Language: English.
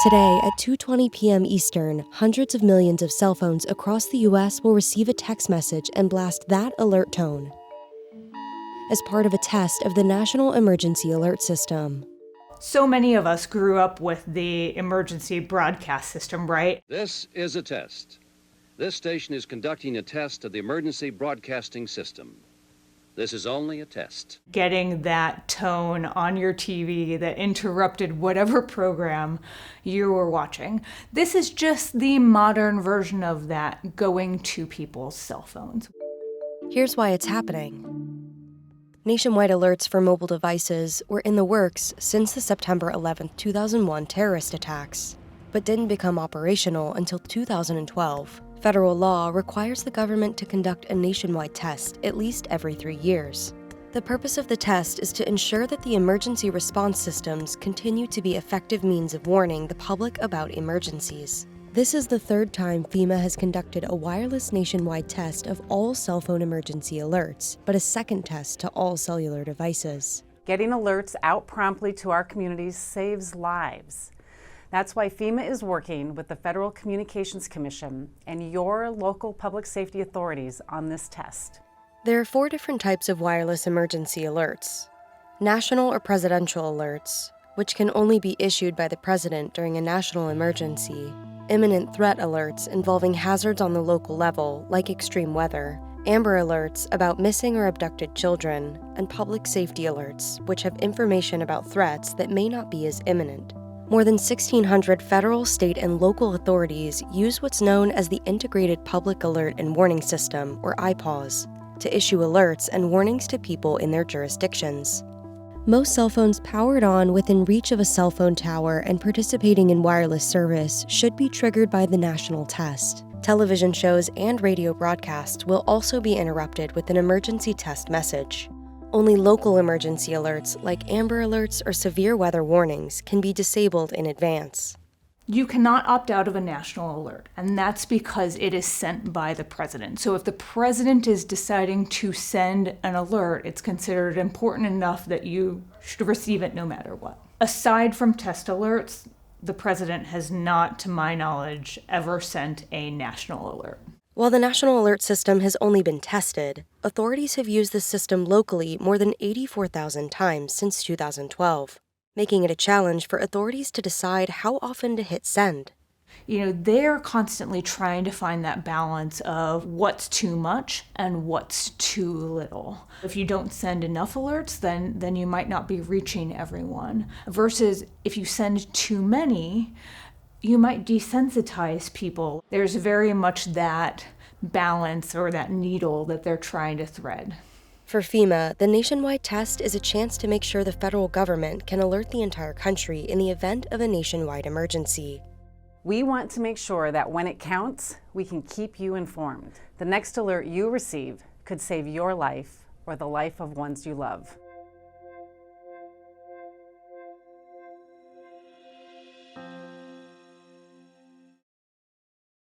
Today, at 2:20 p.m. Eastern, hundreds of millions of cell phones across the U.S. will receive a text message and blast that alert tone as part of a test of the National Emergency Alert System. So many of us grew up with the emergency broadcast system, right? This is a test. This station is conducting a test of the emergency broadcasting system. This is only a test. Getting that tone on your TV that interrupted whatever program you were watching. This is just the modern version of that going to people's cell phones. Here's why it's happening. Nationwide alerts for mobile devices were in the works since the September 11, 2001 terrorist attacks, but didn't become operational until 2012. Federal law requires the government to conduct a nationwide test at least every 3 years. The purpose of the test is to ensure that the emergency response systems continue to be effective means of warning the public about emergencies. This is the third time FEMA has conducted a wireless nationwide test of all cell phone emergency alerts, but a second test to all cellular devices. Getting alerts out promptly to our communities saves lives. That's why FEMA is working with the Federal Communications Commission and your local public safety authorities on this test. There are 4 different types of wireless emergency alerts. National or presidential alerts, which can only be issued by the president during a national emergency. Imminent threat alerts involving hazards on the local level, like extreme weather. Amber alerts about missing or abducted children. And public safety alerts, which have information about threats that may not be as imminent. More than 1,600 federal, state, and local authorities use what's known as the Integrated Public Alert and Warning System, or IPAWS, to issue alerts and warnings to people in their jurisdictions. Most cell phones powered on within reach of a cell phone tower and participating in wireless service should be triggered by the national test. Television shows and radio broadcasts will also be interrupted with an emergency test message. Only local emergency alerts, like Amber alerts or severe weather warnings, can be disabled in advance. You cannot opt out of a national alert, and that's because it is sent by the president. So if the president is deciding to send an alert, it's considered important enough that you should receive it no matter what. Aside from test alerts, the president has not, to my knowledge, ever sent a national alert. While the National Alert System has only been tested, authorities have used the system locally more than 84,000 times since 2012, making it a challenge for authorities to decide how often to hit send. They're constantly trying to find that balance of what's too much and what's too little. If you don't send enough alerts, then you might not be reaching everyone. Versus if you send too many, you might desensitize people. There's very much that balance or that needle that they're trying to thread. For FEMA, the nationwide test is a chance to make sure the federal government can alert the entire country in the event of a nationwide emergency. We want to make sure that when it counts, we can keep you informed. The next alert you receive could save your life or the life of ones you love.